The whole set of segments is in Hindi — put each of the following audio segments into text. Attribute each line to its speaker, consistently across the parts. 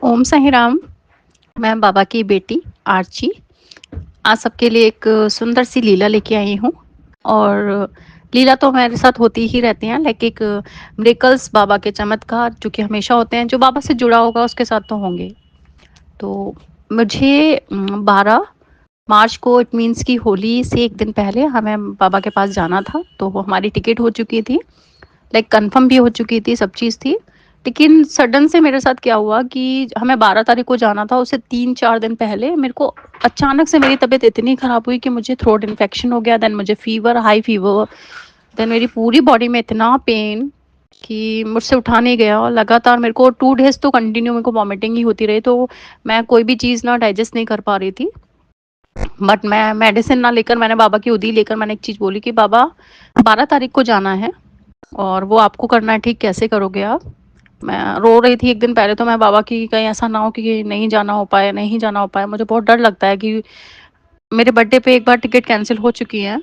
Speaker 1: ओम साई राम। मैं बाबा की बेटी आर्ची आज सबके लिए एक सुंदर सी लीला लेके आई हूँ। और लीला तो मेरे साथ होती ही रहती हैं, लाइक एक मिरेकल्स, बाबा के चमत्कार जो कि हमेशा होते हैं। जो बाबा से जुड़ा होगा उसके साथ तो होंगे। तो मुझे 12 मार्च को, इट मीन्स कि होली से एक दिन पहले हमें बाबा के पास जाना था। तो वो हमारी टिकट हो चुकी थी, लाइक कंफर्म भी हो चुकी थी, सब चीज़ थी। लेकिन सडन से मेरे साथ क्या हुआ कि हमें 12 तारीख को जाना था, उससे 3-4 दिन पहले मेरे को अचानक से मेरी तबीयत इतनी ख़राब हुई कि मुझे थ्रोट इन्फेक्शन हो गया। देन मुझे फ़ीवर, हाई फ़ीवर। देन मेरी पूरी बॉडी में इतना पेन कि मुझसे उठा नहीं गया, और लगातार मेरे को 2 डेज़ तो कंटिन्यू मेरे को वॉमिटिंग ही होती रही। तो मैं कोई भी चीज़ ना डाइजेस्ट नहीं कर पा रही थी। बट मैं मेडिसिन ना लेकर, मैंने बाबा की उदी लेकर मैंने एक चीज़ बोली कि बाबा 12 तारीख को जाना है और वो आपको करना है, ठीक कैसे करोगे आप? मैं रो रही थी एक दिन पहले तो मैं बाबा की, कहीं ऐसा ना हो कि नहीं जाना हो पाए, नहीं जाना हो पाए। मुझे बहुत डर लगता है कि मेरे बर्थडे पे एक बार टिकट कैंसिल हो चुकी है,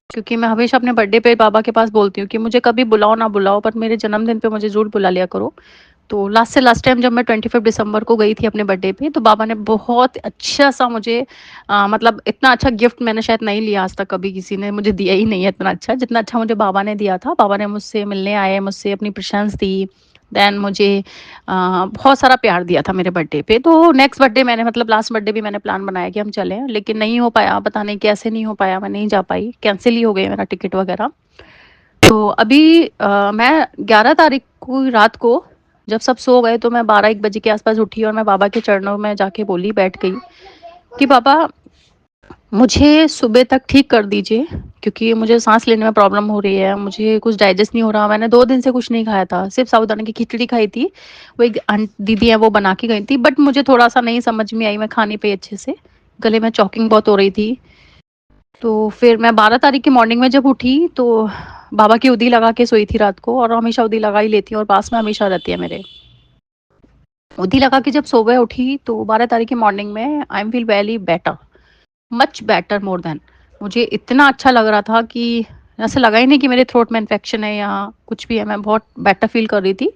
Speaker 1: क्योंकि मैं हमेशा अपने बर्थडे पे बाबा के पास बोलती हूँ कि मुझे कभी बुलाओ ना बुलाओ, पर मेरे जन्मदिन पे मुझे ज़रूर बुला लिया करो। तो लास्ट से लास्ट टाइम जब मैं 25 दिसंबर को गई थी अपने बर्थडे पे, तो बाबा ने बहुत अच्छा-सा मुझे मतलब इतना अच्छा गिफ्ट मैंने शायद नहीं लिया आज तक, कभी किसी ने मुझे दिया ही नहीं है इतना अच्छा, जितना अच्छा मुझे बाबा ने दिया था। बाबा ने मुझसे मिलने आए, मुझसे अपनी प्रशंसा दी। देन मुझे बहुत सारा प्यार दिया था मेरे बर्थडे पे। तो नेक्स्ट बर्थडे मैंने, मतलब लास्ट बर्थडे भी मैंने प्लान बनाया कि हम चलें, लेकिन नहीं हो पाया, पता नहीं कैसे नहीं हो पाया, मैं नहीं जा पाई, कैंसल ही हो गया मेरा टिकट वगैरह। तो अभी मैं 11 तारीख को रात को जब सब सो गए तो मैं 12-1 बजे के आसपास उठी और मैं बाबा के चरणों में जाके बोली, बैठ गई कि बाबा मुझे सुबह तक ठीक कर दीजिए, क्योंकि मुझे सांस लेने में प्रॉब्लम हो रही है, मुझे कुछ डाइजेस्ट नहीं हो रहा। मैंने 2 दिन से कुछ नहीं खाया था, सिर्फ साबूदाना की खिचड़ी खाई थी। वो एक दीदी है वो बना के गई थी, बट मुझे थोड़ा सा नहीं समझ में आई, मैं खा नहीं पाई अच्छे से, गले में चॉकिंग बहुत हो रही थी। तो फिर मैं 12 तारीख की मॉर्निंग में जब उठी तो बाबा की उदी लगा के सोई थी रात को, और हमेशा उदी लगा ही लेती हूँ और पास में हमेशा रहती है मेरे। उदी लगा के जब सुबह उठी तो 12 तारीख की मॉर्निंग में I am feel very better, much better, more than. मुझे इतना अच्छा लग रहा था कि ऐसा लगा ही नहीं कि मेरे थ्रोट में इन्फेक्शन है या कुछ भी है। मैं बहुत बेटर फील कर रही थी।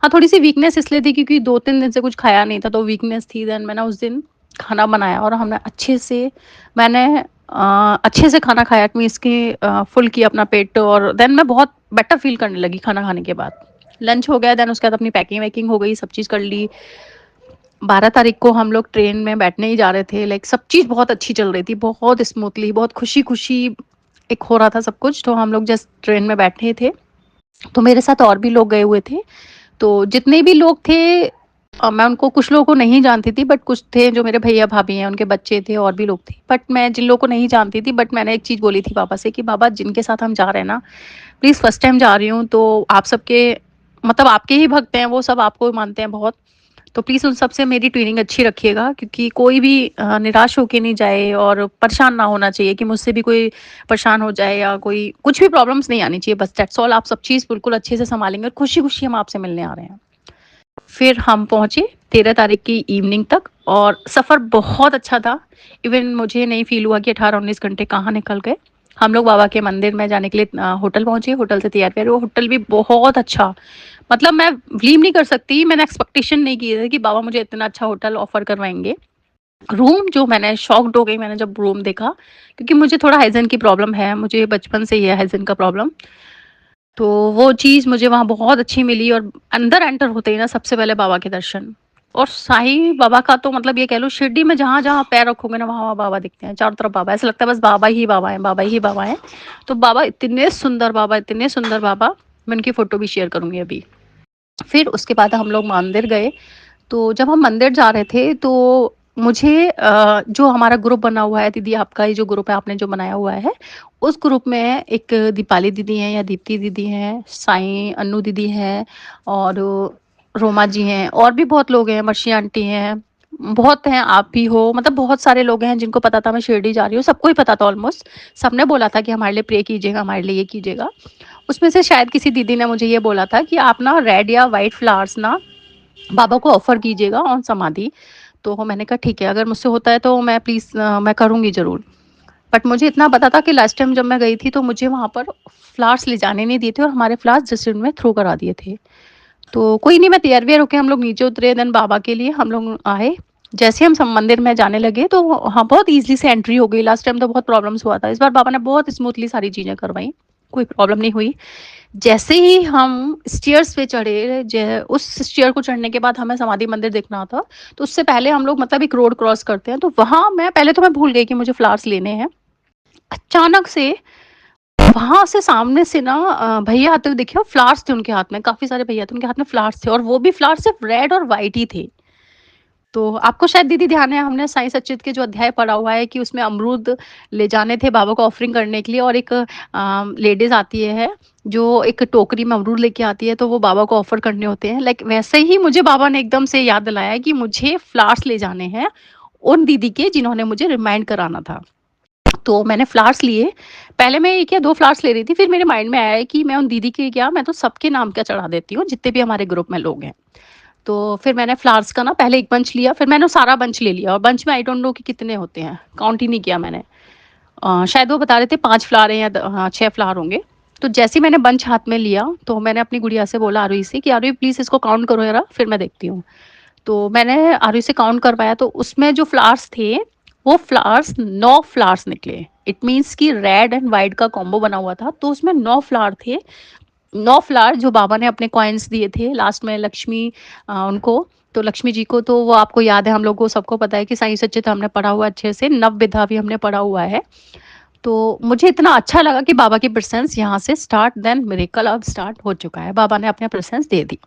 Speaker 1: हाँ, थोड़ी सी वीकनेस इसलिए थी क्योंकि 2-3 दिन से कुछ खाया नहीं था, तो वीकनेस थी। देन मैंने उस दिन खाना बनाया और हमने अच्छे से, मैंने अच्छे से खाना खाया, मीन्स कि फुल किया अपना पेट। और देन मैं बहुत बेटर फील करने लगी खाना खाने के बाद। लंच हो गया, देन उसके बाद अपनी पैकिंग वैकिंग हो गई, सब चीज़ कर ली। 12 तारीख को हम लोग ट्रेन में बैठने ही जा रहे थे, लाइक सब चीज़ बहुत अच्छी चल रही थी, बहुत स्मूथली, बहुत खुशी-खुशी एक हो रहा था सब कुछ। तो हम लोग जस्ट ट्रेन में बैठे थे, तो मेरे साथ और भी लोग गए हुए थे। तो जितने भी लोग थे, मैं उनको, कुछ लोगों को नहीं जानती थी, बट कुछ थे जो मेरे भैया-भाभी हैं, उनके बच्चे थे और भी लोग थे। बट मैं जिन लोगों को नहीं जानती थी, बट मैंने एक चीज़ बोली थी पापा से कि बाबा जिनके साथ हम जा रहे हैं ना, प्लीज़ फर्स्ट टाइम जा रही हूँ, तो आप सबके, मतलब आपके ही भक्त हैं, वो सब आपको मानते हैं बहुत। तो प्लीज़ उन सब से मेरी ट्यूनिंग अच्छी रखिएगा, क्योंकि कोई भी निराश होके नहीं जाए और परेशान ना होना चाहिए कि मुझसे भी कोई परेशान हो जाए, या कोई कुछ भी प्रॉब्लम्स नहीं आनी चाहिए, बस दैट्स ऑल। आप सब चीज़ बिल्कुल अच्छे से सँभालेंगे और खुशी-खुशी हम आपसे मिलने आ रहे हैं। फिर हम पहुँचे 13 तारीख की इवनिंग तक, और सफ़र बहुत अच्छा था। इवन मुझे नहीं फ़ील हुआ कि 18-19 घंटे कहाँ निकल गए। हम लोग बाबा के मंदिर में जाने के लिए होटल पहुँचे, होटल से तैयार किया, वो होटल भी बहुत अच्छा, मतलब मैं बिलीव नहीं कर सकती, मैंने एक्सपेक्टेशन नहीं की थी कि बाबा मुझे इतना अच्छा होटल ऑफ़र करवाएँगे। रूम जो, मैंने शॉक्ड हो गई मैंने जब रूम देखा, क्योंकि मुझे थोड़ा हाइजीन की प्रॉब्लम है, मुझे बचपन से ही है हाइजीन का प्रॉब्लम। तो वो चीज़ मुझे वहाँ बहुत अच्छी मिली, और अंदर एंटर होते ही ना सबसे पहले बाबा के दर्शन। और साईं बाबा का तो मतलब ये कह लो, शिरडी में जहाँ-जहाँ पैर रखोगे ना वहाँ-वहाँ बाबा दिखते हैं, चारों तरफ बाबा, ऐसा लगता है बस बाबा ही बाबा हैं, बाबा ही बाबा हैं। तो बाबा इतने सुंदर बाबा, इतने सुंदर बाबा, मैं उनकी फ़ोटो भी शेयर करूँगी अभी। फिर उसके बाद हम लोग मंदिर गए। तो जब हम मंदिर जा रहे थे तो मुझे जो हमारा ग्रुप बना हुआ है, दीदी आपका ही जो ग्रुप है आपने जो बनाया हुआ है, उस ग्रुप में एक दीपाली दीदी हैं, या दीप्ति दीदी हैं, साईं अन्नू दीदी हैं, और रोमा जी हैं, और भी बहुत लोग हैं, मर्शी आंटी हैं, बहुत हैं, आप भी हो, मतलब बहुत सारे लोग हैं जिनको पता था मैं शिरडी जा रही हूँ, सबको ही पता था ऑलमोस्ट। सबने बोला था कि हमारे लिए प्रे कीजिएगा, हमारे लिए ये कीजिएगा। उसमें से शायद किसी दीदी ने मुझे ये बोला था कि आप ना रेड या व्हाइट फ्लावर्स ना बाबा को ऑफ़र कीजिएगा ऑन समाधि। तो मैंने कहा ठीक है, अगर मुझसे होता है तो मैं प्लीज़ मैं करूँगी ज़रूर। बट मुझे इतना पता था कि लास्ट टाइम जब मैं गई थी तो मुझे वहाँ पर फ्लावर्स ले जाने नहीं दिए थे, और हमारे फ्लावर्स डस्टबिन में थ्रो करा दिए थे। तो कोई नहीं, मैं तैयार-वैयार होके हम लोग नीचे उतरे, देन बाबा के लिए हम लोग आए। जैसे हम सब मंदिर में जाने लगे तो हाँ, बहुत ईज़िली से एंट्री हो गई। लास्ट टाइम तो बहुत प्रॉब्लम्स हुआ था। इस बार बाबा ने बहुत स्मूथली सारी चीज़ें करवाई, कोई प्रॉब्लम नहीं हुई। जैसे ही हम स्टेयर्स पे चढ़े, ज उस स्टेयर को चढ़ने के बाद हमें समाधि मंदिर दिखना था। तो उससे पहले हम लोग मतलब एक रोड क्रॉस करते हैं, तो वहाँ मैं पहले तो मैं भूल गई कि मुझे फ्लावर्स लेने हैं। अचानक से वहाँ से सामने से ना भैया आते हुए दिखे और फ्लावर्स थे उनके हाथ में, काफ़ी सारे भैया थे, उनके हाथ में फ्लावर्स थे और वो भी फ्लावर्स सिर्फ़ रेड और व्हाइट ही थे। तो आपको शायद दीदी ध्यान है, हमने साईं सच्चिद के जो अध्याय पढ़ा हुआ है कि उसमें अमरूद ले जाने थे बाबा को ऑफरिंग करने के लिए, और एक लेडीज़ आती है, जो एक टोकरी में अमरूद लेके आती है, तो वो बाबा को ऑफर करने होते हैं। लाइक वैसे ही मुझे बाबा ने एकदम से याद दिलाया कि मुझे फ्लावर्स ले जाने हैं, उन दीदी के जिन्होंने मुझे रिमाइंड कराना था। तो मैंने फ्लावर्स लिए। पहले मैं 1 या 2 फ्लावर्स ले रही थी, फिर मेरे माइंड में आया कि मैं उन दीदी के क्या, मैं तो सबके नाम का चढ़ा देती हूँ, जितने भी हमारे ग्रुप में लोग हैं। तो फिर मैंने फ्लावर्स का ना पहले 1 बंच लिया, फिर मैंने वो सारा बंच ले लिया, और बंच में आई डोंट नो कि कितने होते हैं, काउंट ही नहीं किया मैंने। शायद वो बता रहे थे 5 फ्लावर हैं या हाँ, 6 फ्लावर होंगे। तो जैसे ही मैंने बंच हाथ में लिया, तो मैंने अपनी गुड़िया से बोला आरुई से कि आरुई प्लीज़ इसको काउंट करो ज़रा, फिर मैं देखती हूँ। तो मैंने आरुई से काउंट करवाया, तो उसमें जो फ्लावर्स थे, वो फ्लावर्स 9 फ्लावर्स निकले। इट मीन्स कि रेड एंड व्हाइट का कॉम्बो बना हुआ था, तो उसमें 9 फ्लावर थे। 9 फ्लावर जो बाबा ने अपने कॉइन्स दिए थे लास्ट में लक्ष्मी उनको, तो लक्ष्मी जी को, तो वो आपको याद है, हम लोग को सबको पता है कि साईं सच्चिद हमने पढ़ा हुआ अच्छे से, नवविधा भी हमने पढ़ा हुआ है। तो मुझे इतना अच्छा लगा कि बाबा की प्रेज़ेंस यहाँ से स्टार्ट, देन मिरेकल अब स्टार्ट हो चुका है। बाबा ने अपने प्रेज़ेंस दे दी।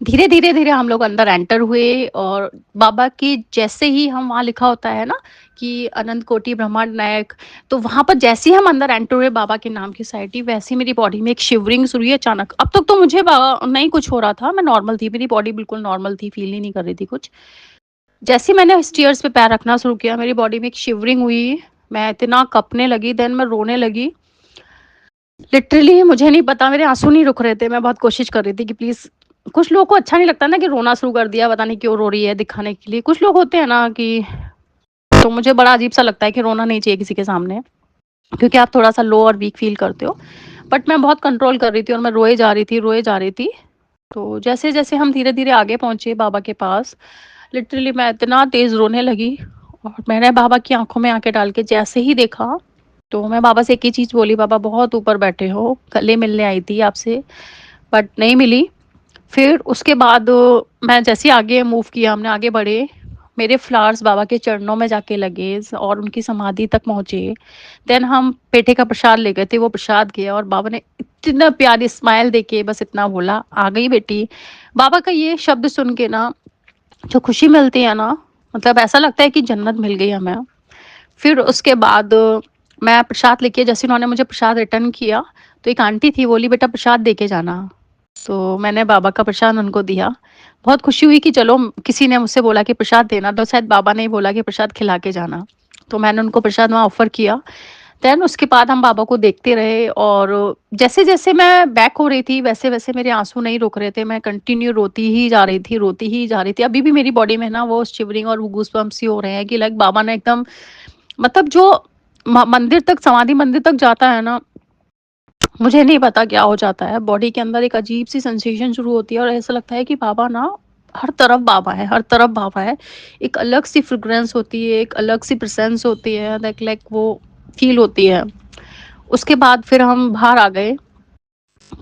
Speaker 1: धीरे-धीरे हम लोग अंदर एंटर हुए, और बाबा की जैसे ही हम, वहाँ लिखा होता है ना कि अनंत कोटि ब्रह्मांड नायक, तो वहाँ पर जैसे ही हम अंदर एंटर हुए बाबा के नाम की साइड ही, वैसे ही मेरी बॉडी में एक शिवरिंग शुरू हुई अचानक। अब तक तो मुझे नहीं कुछ हो रहा था, मैं नॉर्मल थी, मेरी बॉडी बिल्कुल नॉर्मल थी, फ़ील ही नहीं कर रही थी कुछ। जैसे ही मैंने स्टेयर्स पे पैर रखना शुरू किया, मेरी बॉडी में एक शिवरिंग हुई, मैं इतना कँपने लगी, देन मैं रोने लगी। लिटरली मुझे नहीं पता, मेरे आँसू नहीं रुक रहे थे, मैं बहुत कोशिश कर रही थी कि प्लीज़, कुछ लोगों को अच्छा नहीं लगता ना कि रोना शुरू कर दिया, पता नहीं क्यों रो रही है दिखाने के लिए। कुछ लोग होते हैं ना कि, तो मुझे बड़ा अजीब-सा लगता है कि रोना नहीं चाहिए किसी के सामने, क्योंकि आप थोड़ा-सा लो और वीक फ़ील करते हो। बट मैं बहुत कंट्रोल कर रही थी और मैं रोए जा रही थी, रोए जा रही थी। तो जैसे-जैसे हम धीरे-धीरे आगे पहुँचे बाबा के पास, लिटरली मैं इतना तेज़ रोने लगी, और मैंने बाबा की आँखों में आँखें डाल के जैसे ही देखा, तो मैं बाबा से एक ही चीज़ बोली, "बाबा बहुत ऊपर बैठे हो, गले मिलने आई थी आपसे, बट नहीं मिली।" फिर उसके बाद मैं जैसे ही आगे मूव किया, हमने आगे बढ़े, मेरे फ्लावर्स बाबा के चरणों में जाके लगे और उनकी समाधि तक पहुँचे। देन हम पेठे का प्रसाद ले गए थे, वो प्रसाद किया, और बाबा ने इतना प्यारी स्माइल देके बस इतना बोला, "आ गई बेटी।" बाबा का ये शब्द सुन के ना, जो खुशी मिलती है ना, मतलब ऐसा लगता है कि जन्नत मिल गई हमें। फिर उसके बाद मैं प्रसाद लेके, जैसे उन्होंने मुझे प्रसाद रिटर्न किया, तो एक आंटी थी, बोली, "बेटा प्रसाद देके जाना।" तो मैंने बाबा का प्रसाद उनको दिया। बहुत खुशी हुई कि चलो, किसी ने मुझसे बोला कि प्रसाद देना, तो शायद बाबा ने ही बोला कि प्रसाद खिला के जाना। तो मैंने उनको प्रसाद वहाँ ऑफ़र किया। देन उसके बाद हम बाबा को देखते रहे, और जैसे-जैसे मैं बैक हो रही थी, वैसे-वैसे मेरे आँसू नहीं रुक रहे थे। मैं कंटिन्यू रोती ही जा रही थी, रोती ही जा रही थी। अभी भी मेरी बॉडी में ना वो शिवरिंग और गूज़बम्प्स ही हो रहे हैं कि लाइक बाबा ने एकदम, मतलब जो मंदिर तक, समाधि मंदिर तक जाता है ना, मुझे नहीं पता क्या हो जाता है, बॉडी के अंदर एक अजीब-सी सेंसेशन शुरू होती है, और ऐसा लगता है कि बाबा ना हर तरफ बाबा है, हर तरफ बाबा है। एक अलग-सी फ्रेग्रेंस होती है, एक अलग-सी प्रेज़ेंस होती है, लाइक लाइक वो फ़ील होती है। उसके बाद फिर हम बाहर आ गए।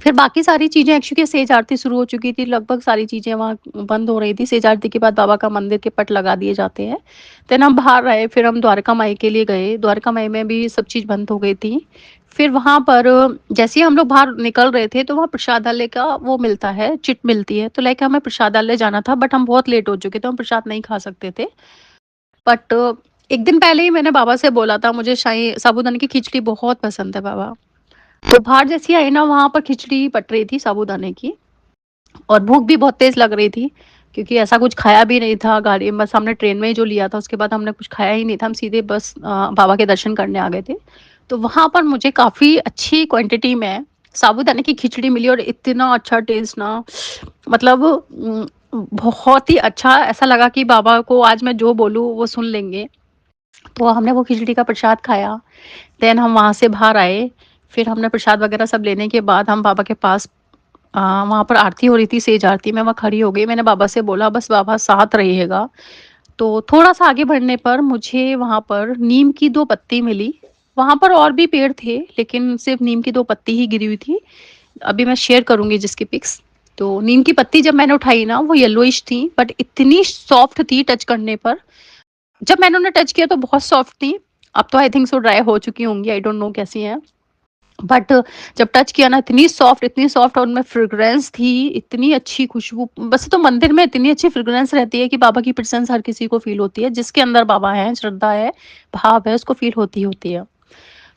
Speaker 1: फिर बाकी सारी चीज़ें, एक्चुअली सेज आरती शुरू हो चुकी थी, लगभग सारी चीज़ें वहाँ बंद हो रही थी। सेज आरती के बाद बाबा का मंदिर के पट लगा दिए जाते हैं। देन हम बाहर आए, फिर हम द्वारका माई के लिए गए। द्वारका माई में भी सब चीज़ बंद हो गई थी। फिर वहाँ पर जैसे ही हम लोग बाहर निकल रहे थे, तो वहाँ प्रसादालय का वो मिलता है, चिट मिलती है। तो लाइक हमें प्रसादालय जाना था, बट हम बहुत लेट हो चुके थे, हम प्रसाद नहीं खा सकते थे। बट 1 दिन पहले ही मैंने बाबा से बोला था, मुझे शाही साबूदाने की खिचड़ी बहुत पसंद है बाबा। तो बाहर जैसे ही आई ना, वहाँ पर खिचड़ी पट रही थी साबूदाने की, और भूख भी बहुत तेज़ लग रही थी, क्योंकि ऐसा कुछ खाया भी नहीं था गाड़ी में, बस हमने ट्रेन में ही जो लिया था, उसके बाद हमने कुछ खाया ही नहीं था, हम सीधे बस बाबा के दर्शन करने आ गए थे। तो वहाँ पर मुझे काफ़ी अच्छी क्वांटिटी में साबूदाने की खिचड़ी मिली, और इतना अच्छा टेस्ट ना, मतलब बहुत ही अच्छा, ऐसा लगा कि बाबा को आज मैं जो बोलूँ वो सुन लेंगे। तो हमने वो खिचड़ी का प्रसाद खाया, देन हम वहाँ से बाहर आए, फिर हमने प्रसाद वगैरह सब लेने के बाद हम बाबा के पास वहाँ पर आरती हो रही थी, सेज आरती, मैं वहाँ खड़ी हो गई, मैंने बाबा से बोला बस बाबा साथ रहिएगा। तो थोड़ा-सा आगे बढ़ने पर मुझे वहाँ पर नीम की 2 पत्ती मिली। वहाँ पर और भी पेड़ थे, लेकिन सिर्फ़ नीम की 2 पत्ती ही गिरी हुई थी। अभी मैं शेयर करूँगी जिसकी पिक्स। तो नीम की पत्ती जब मैंने उठाई ना, वो येलोइश थी, बट इतनी सॉफ्ट थी टच करने पर। जब मैंने उन्हें टच किया तो बहुत सॉफ्ट थी। अब तो आई थिंक सो ड्राई हो चुकी होंगी, आई डोंट नो कैसी हैं। बट जब टच किया ना, इतनी सॉफ्ट और उनमें फ्रेग्रेंस थी, इतनी अच्छी खुशबू। वैसे तो मंदिर में इतनी अच्छी फ्रेग्रेंस रहती है कि बाबा की प्रेज़ेंस हर किसी को फ़ील होती है। जिसके अंदर बाबा हैं, श्रद्धा है, भाव है, उसको फ़ील होती ही होती है।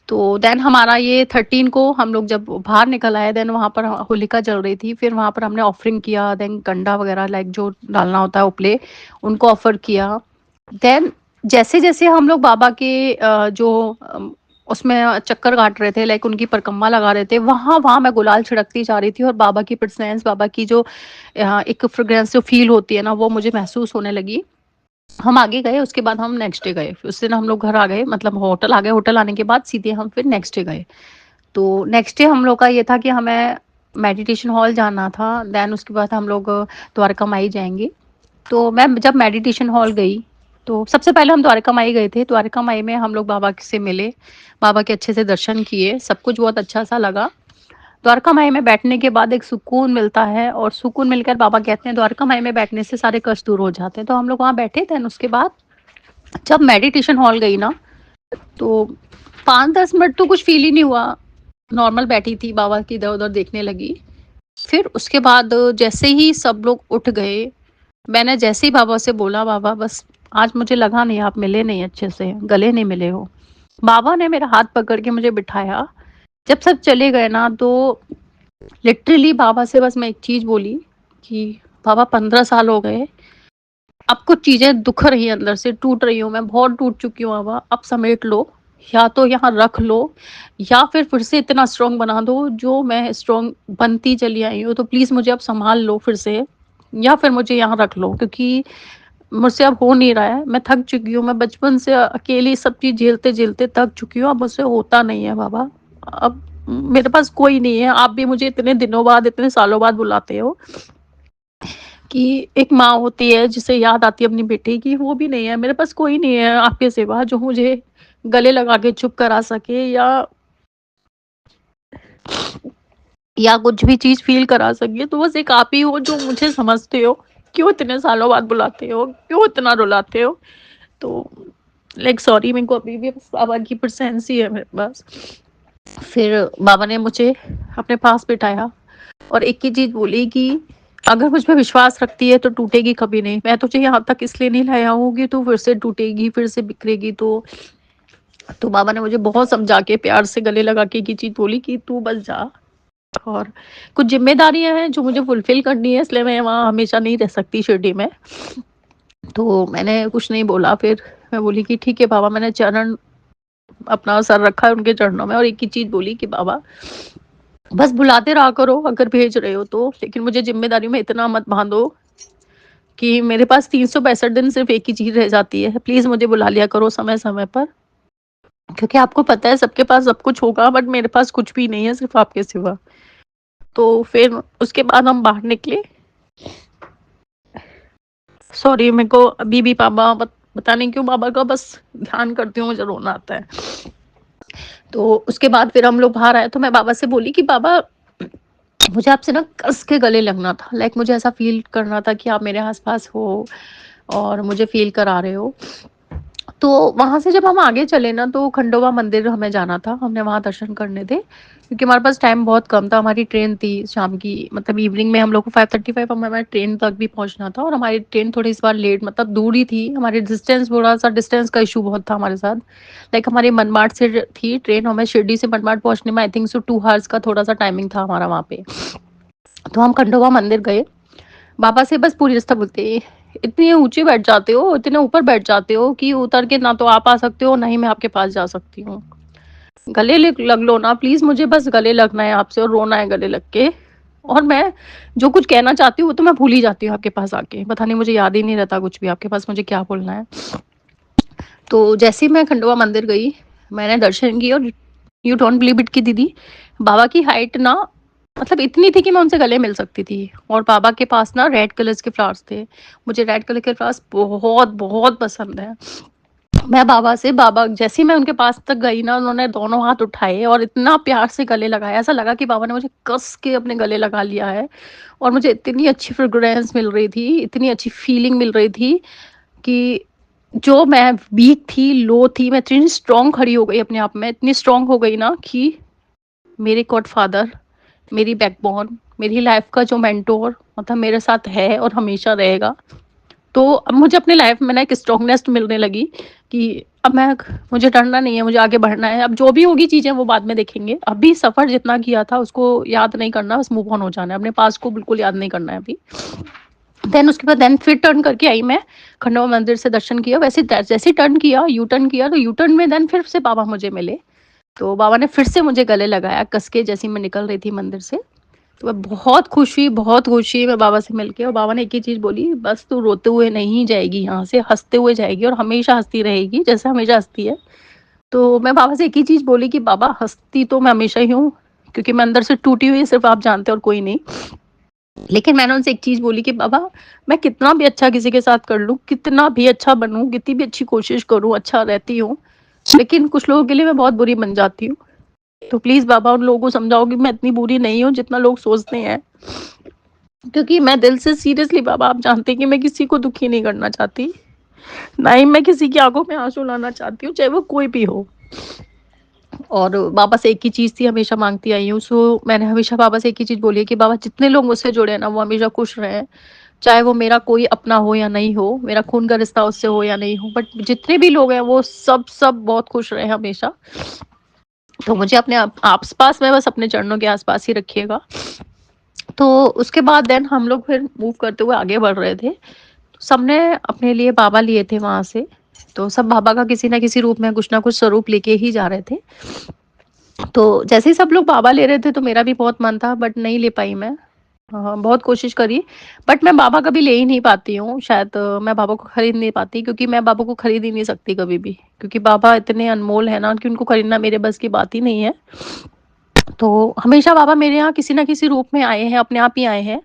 Speaker 1: तो देन हमारा ये 13 को हम लोग जब बाहर निकल आए, देन वहाँ पर होलिका जल रही थी। फिर वहाँ पर हमने ऑफरिंग किया, देन कंडा वगैरह लाइक जो डालना होता है उपले, उनको ऑफर किया। देन जैसे-जैसे हम लोग बाबा के उसमें चक्कर काट रहे थे, लाइक उनकी परिक्रमा लगा रहे थे, वहाँ-वहाँ मैं गुलाल छिड़कती जा रही थी और बाबा की प्रेज़ेंस, बाबा की जो एक फ्रेग्रेंस जो फ़ील होती है ना, वो मुझे महसूस होने लगी। हम आगे गए, उसके बाद हम नेक्स्ट डे गए। उस दिन हम लोग घर आ गए, मतलब होटल आ गए, होटल आने के बाद सीधे हम फिर नेक्स्ट डे गए। तो नेक्स्ट डे हम लोग का ये था कि हमें मेडिटेशन हॉल जाना था, देन उसके बाद हम लोग द्वारका माई जाएँगे। तो मैं जब मेडिटेशन हॉल गई, तो सबसे पहले हम द्वारका माई गए थे। द्वारका माई में हम लोग बाबा से मिले, बाबा के अच्छे से दर्शन किए, सब कुछ बहुत अच्छा-सा लगा। द्वारका माई में बैठने के बाद एक सुकून मिलता है और सुकून मिलकर बाबा कहते हैं द्वारका माई में बैठने से सारे कष्ट दूर हो जाते हैं। तो हम लोग वहाँ बैठे थे, उसके बाद जब मेडिटेशन हॉल गई ना, तो 5-10 मिनट तो कुछ फ़ील ही नहीं हुआ। नॉर्मल बैठी थी, बाबा की इधर-उधर देखने लगी। फिर उसके बाद जैसे ही सब लोग उठ गए, मैंने जैसे ही बाबा से बोला, बाबा बस आज मुझे लगा नहीं आप मिले नहीं अच्छे से, गले नहीं मिले हो। बाबा ने मेरा हाथ पकड़ के मुझे बिठाया। जब सब चले गए ना, तो लिटरली बाबा से बस मैं एक चीज़ बोली कि बाबा 15 साल हो गए, अब कुछ चीज़ें दुख रही हैं अंदर से, टूट रही हूँ मैं, बहुत टूट चुकी हूँ बाबा, अब समेट लो, या तो यहाँ रख लो, या फिर से इतना स्ट्रॉन्ग बना दो जो मैं स्ट्रॉन्ग बनती चली आई हूँ। तो प्लीज़ मुझे अब सँभाल लो फिर से, या फिर मुझे यहाँ रख लो, क्योंकि मुझसे अब हो नहीं रहा है। मैं थक चुकी हूँ, मैं बचपन से अकेली सब चीज़ झेलते-झेलते थक चुकी हूँ, अब मुझसे होता नहीं है बाबा। अब मेरे पास कोई नहीं है, आप भी मुझे इतने दिनों बाद, इतने सालों बाद बुलाते हो कि एक माँ होती है जिसे याद आती है अपनी बेटी की, वो भी नहीं है। मेरे पास कोई नहीं है आपके सिवा जो मुझे गले लगा के चुप करा सके, या कुछ भी चीज़ फ़ील करा सके। तो बस एक आप ही हो जो मुझे समझते हो। क्यों इतने सालों बाद बुलाते हो? क्यों इतना रुलाते हो? तो लाइक सॉरी, मेरे को अभी भी बस बाबा की प्रेज़ेंस ही है मेरे पास। फिर बाबा ने मुझे अपने पास बिठाया और एक ही चीज़ बोली कि अगर मुझ पे विश्वास रखती है तो टूटेगी कभी नहीं। मैं तुझे यहाँ तक इसलिए नहीं लाया हूँ कि तू फिर से टूटेगी, फिर से बिखरेगी। तो बाबा ने मुझे बहुत समझा के, प्यार से गले लगा के एक ही चीज़ बोली कि तू बस जा, और कुछ ज़िम्मेदारियाँ हैं जो मुझे फुलफ़िल करनी है, इसलिए मैं वहाँ हमेशा नहीं रह सकती शिरडी में। तो मैंने कुछ नहीं बोला। फिर मैं बोली कि ठीक है बाबा, मैंने चरण अपना सर रखा है उनके चरणों में और एक ही चीज़ बोली कि बाबा बस बुलाते रहा करो अगर भेज रहे हो तो, लेकिन मुझे ज़िम्मेदारी में इतना मत बाँधो कि मेरे पास 365 दिन सिर्फ़ एक ही चीज़ रह जाती है। प्लीज़ मुझे बुला लिया करो समय-समय पर, क्योंकि आपको पता है सबके पास सब कुछ होगा, बट मेरे पास कुछ भी नहीं है सिर्फ़ आपके सिवा। तो फिर उसके बाद हम बाहर निकले। सॉरी, मेरे को अभी भी बाबा पता नहीं क्यों बाबा का बस ध्यान करती हूँ मुझे रोना आता है। तो उसके बाद फिर हम लोग बाहर आए, तो मैं बाबा से बोली कि बाबा मुझे आपसे ना कस के गले लगना था, लाइक मुझे ऐसा फ़ील करना था कि आप मेरे आस-पास हो और मुझे फ़ील करा रहे हो। तो वहाँ से जब हम आगे चले ना, तो खंडोबा मंदिर हमें जाना था, हमने वहाँ दर्शन करने थे, क्योंकि हमारे पास टाइम बहुत कम था। हमारी ट्रेन थी शाम की, मतलब इवनिंग में हम लोग को 5:35 हमें ट्रेन तक भी पहुँचना था, और हमारी ट्रेन थोड़ी इस बार लेट, मतलब दूर ही थी, हमारी डिस्टेंस, थोड़ा-सा डिस्टेंस का इश्यू बहुत था हमारे साथ। लाइक हमारी मनमाड से थी ट्रेन, हमें शिरडी से मनमाड पहुँचने में आई थिंक सो 2 हॉर्स का थोड़ा-सा टाइमिंग था हमारा वहाँ पे। तो हम खंडोबा मंदिर गए, बाबा से बस पूरी रास्ता बोलते, इतने ऊँचे बैठ जाते हो, इतने ऊपर बैठ जाते हो कि उतर के ना तो आप आ सकते हो, ना ही मैं आपके पास जा सकती हूँ। गले लग लो ना प्लीज़, मुझे बस गले लगना है आपसे और रोना है गले लग के। और मैं जो कुछ कहना चाहती हूँ, वो तो मैं भूल ही जाती हूँ आपके पास आके। पता नहीं मुझे याद ही नहीं रहता कुछ भी आपके पास मुझे क्या बोलना है। तो जैसे ही मैं खंडोबा मंदिर गई, मैंने दर्शन किए, और यू डोंट बिलीव इट कि दीदी, बाबा की हाइट ना मतलब इतनी थी कि मैं उनसे गले मिल सकती थी। और बाबा के पास ना रेड कलर्स के फ्लावर्स थे। मुझे रेड कलर के फ्लावर्स बहुत, बहुत पसंद है। मैं बाबा से बाबा जैसे ही मैं उनके पास तक गई ना, उन्होंने दोनों हाथ उठाए और इतना प्यार से गले लगाया, ऐसा लगा कि बाबा ने मुझे कस के अपने गले लगा लिया है। और मुझे इतनी अच्छी फ्रेग्रेंस मिल रही थी, इतनी अच्छी फीलिंग मिल रही थी कि जो मैं वीक थी, लो थी, मैं इतनी स्ट्रॉन्ग खड़ी हो गई अपने आप में, इतनी स्ट्रॉन्ग हो गई ना कि मेरे गॉडफ़ादर, मेरी बैकबोन, मेरी लाइफ़ का जो मेंटर मतलब मेरे साथ है और हमेशा रहेगा। तो अब मुझे अपनी लाइफ़ में ना एक स्ट्रॉन्गनेस मिलने लगी कि अब मैं मुझे डरना नहीं है, मुझे आगे बढ़ना है। अब जो भी होगी चीज़ें वो बाद में देखेंगे। अभी सफ़र जितना किया था उसको याद नहीं करना, बस मूव ऑन हो जाना है। अपने पास्ट को बिल्कुल याद नहीं करना है अभी। देन उसके बाद देन फिर टर्न करके आई मैं, खंडवा मंदिर से दर्शन किया। वैसे जैसे ही टर्न किया, यू टर्न किया, तो यू टर्न में देन फिर से बाबा मुझे मिले। तो बाबा ने फिर से मुझे गले लगाया कस के, जैसे ही मैं निकल रही थी मंदिर से। तो मैं बहुत खुश हुई, बहुत खुश हुई मैं बाबा से मिलके। और बाबा ने एक ही चीज़ बोली, "बस तू रोते हुए नहीं जाएगी यहाँ से, हँसते हुए जाएगी और हमेशा हँसती रहेगी, जैसे हमेशा हँसती है।" तो मैं बाबा से एक ही चीज़ बोली कि बाबा हँसती तो मैं हमेशा ही हूँ, क्योंकि मैं अंदर से टूटी हुई सिर्फ़ आप जानते हो और कोई नहीं। लेकिन मैंने उनसे एक चीज़ बोली कि बाबा मैं कितना भी अच्छा किसी के साथ कर लूँ, कितना भी अच्छा बनूँ, कितनी भी अच्छी कोशिश करूँ, अच्छा रहती हूँ, लेकिन कुछ लोगों के लिए मैं बहुत बुरी बन जाती हूँ। तो प्लीज़ बाबा उन लोगों को समझाओ कि मैं इतनी बुरी नहीं हूँ जितना लोग सोचते हैं। क्योंकि मैं दिल से सीरियसली बाबा आप जानते हैं कि मैं किसी को दुखी नहीं करना चाहती, ना ही मैं किसी की आँखों में आँसू लाना चाहती हूँ, चाहे वो कोई भी हो। और बाबा से एक ही चीज़ थी, हमेशा माँगती आई हूँ। सो मैंने हमेशा बाबा से एक ही चीज़ बोली है कि बाबा जितने लोग मुझसे जुड़े हैं ना, वो हमेशा खुश रहें। चाहे वो मेरा कोई अपना हो या नहीं हो, मेरा खून का रिश्ता उससे हो या नहीं हो, बट जितने भी लोग हैं वो सब बहुत खुश रहें हमेशा। तो मुझे अपने आस-पास में बस अपने चरणों के आस-पास ही रखिएगा। तो उसके बाद देन हम लोग फिर मूव करते हुए आगे बढ़ रहे थे। सबने अपने लिए बाबा लिए थे वहाँ से, तो सब बाबा का किसी न किसी रूप में कुछ न कुछ स्वरूप लेके ही जा रहे थे। तो जैसे ही सब लोग बाबा ले रहे थे तो मेरा भी बहुत मन था, बट नहीं ले पाई मैं। बहुत कोशिश करी, बट मैं बाबा कभी ले ही नहीं पाती हूँ। शायद मैं बाबा को खरीद नहीं पाती, क्योंकि मैं बाबा को खरीद ही नहीं सकती कभी भी, क्योंकि बाबा इतने अनमोल है ना कि उनको खरीदना मेरे बस की बात ही नहीं है। तो हमेशा बाबा मेरे यहाँ किसी न किसी रूप में आए हैं, अपने आप ही आए हैं।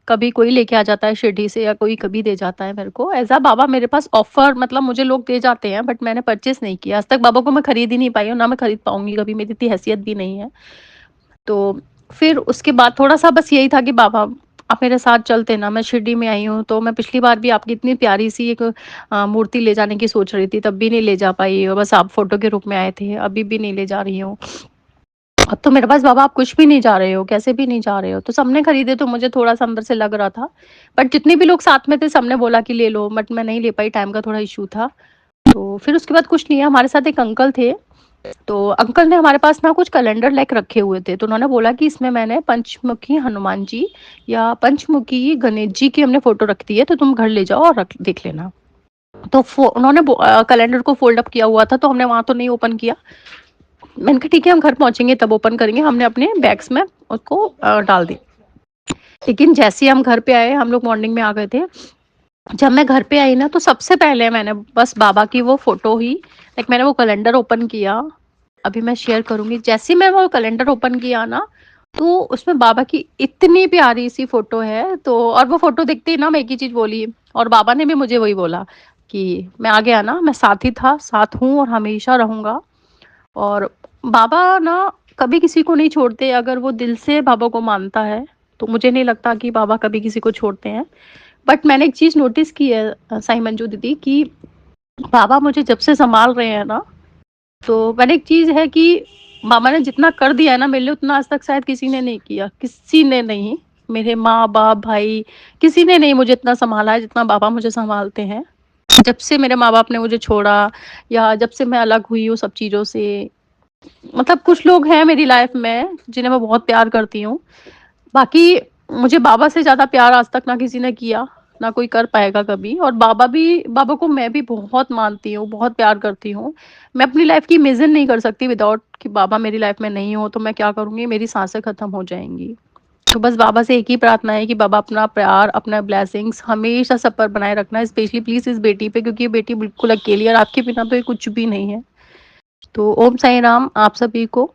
Speaker 1: कभी कोई लेके आ जाता है शिरडी से, या कोई कभी दे जाता है मेरे को। ऐज़ बाबा मेरे पास ऑफ़र मतलब मुझे लोग दे जाते हैं, बट मैंने परचेज़ नहीं किया। आज तक बाबा को मैं खरीद ही नहीं पाई हूँ, ना मैं खरीद पाऊँगी कभी, मेरी इतनी हैसियत भी नहीं है। तो फिर उसके बाद थोड़ा-सा बस यही था कि बाबा आप मेरे साथ चलते ना, मैं शिरडी में आई हूँ, तो मैं पिछली बार भी आपकी इतनी प्यारी-सी एक मूर्ति ले जाने की सोच रही थी, तब भी नहीं ले जा पाई, और बस आप फ़ोटो के रूप में आए थे, अभी भी नहीं ले जा रही हूँ। अब तो मेरे पास बाबा आप कुछ भी नहीं जा रहे हो, कैसे भी नहीं जा रहे हो। तो सबने खरीदे तो मुझे थोड़ा-सा अंदर से लग रहा था। बट जितने भी लोग साथ में थे सबने बोला कि ले लो, बट मैं नहीं ले पाई, टाइम का थोड़ा इश्यू था। तो फिर उसके बाद कुछ नहीं है, हमारे साथ एक अंकल थे, तो अंकल ने हमारे पास ना कुछ कैलेंडर लाइक रखे हुए थे। तो उन्होंने बोला कि इसमें मैंने पंचमुखी हनुमान जी या पंचमुखी गणेश जी की हमने फ़ोटो रख दी है, तो तुम घर ले जाओ और रख देख लेना। तो उन्होंने कैलेंडर को फ़ोल्ड अप किया हुआ था, तो हमने वहाँ तो नहीं ओपन किया। मैंने कहा ठीक है हम घर पहुँचेंगे तब ओपन करेंगे। हमने अपने बैग्स में उसको डाल दी। लेकिन जैसे ही हम घर पे आए, हम लोग मॉर्निंग में आ गए थे। जब मैं घर पे आई ना, तो सबसे पहले मैंने बस बाबा की वो फ़ोटो ही लाइक मैंने वो कैलेंडर ओपन किया। अभी मैं शेयर करूँगी। जैसे ही मैं वो कैलेंडर ओपन किया ना, तो उसमें बाबा की इतनी प्यारी-सी फ़ोटो है। तो और वो फ़ोटो देखते ही ना मैं एक ही चीज़ बोली, और बाबा ने भी मुझे वही बोला कि मैं आ गया ना, मैं साथ ही था, साथ हूँ और हमेशा रहूँगा। और बाबा ना कभी किसी को नहीं छोड़ते, अगर वो दिल से बाबा को मानता है, तो मुझे नहीं लगता कि बाबा कभी किसी को छोड़ते हैं। बट मैंने एक चीज़ नोटिस की है साई मंजू दीदी, कि बाबा मुझे जब से सँभाल रहे हैं ना, तो मैंने एक चीज़ है कि बाबा ने जितना कर दिया है ना मेरे लिए, उतना आज तक शायद किसी ने नहीं किया, किसी ने नहीं। मेरे माँ-बाप, भाई, किसी ने नहीं मुझे इतना सँभाला है जितना बाबा मुझे सँभालते हैं। जब से मेरे माँ-बाप ने मुझे छोड़ा, या जब से मैं अलग हुई हूँ सब चीज़ों से, मतलब कुछ लोग हैं मेरी लाइफ़ में जिन्हें मैं बहुत प्यार करती हूँ। बाकी मुझे बाबा से ज़्यादा प्यार आज तक ना किसी ने किया, ना कोई कर पाएगा कभी। और बाबा को मैं भी बहुत मानती हूँ, बहुत प्यार करती हूँ। मैं अपनी लाइफ़ की इमेजिन नहीं कर सकती विदाउट कि बाबा मेरी लाइफ़ में नहीं हो, तो मैं क्या करूँगी, मेरी साँसें खत्म हो जाएँगी। तो बस बाबा से एक ही प्रार्थना है कि बाबा अपना प्यार, अपना ब्लेसिंग्स हमेशा सब पर बनाए रखना, स्पेशली प्लीज़ इस बेटी पे, क्योंकि ये बेटी बिल्कुल अकेली है और आपके बिना तो ये कुछ भी नहीं है। तो ओम साईं राम आप सभी को।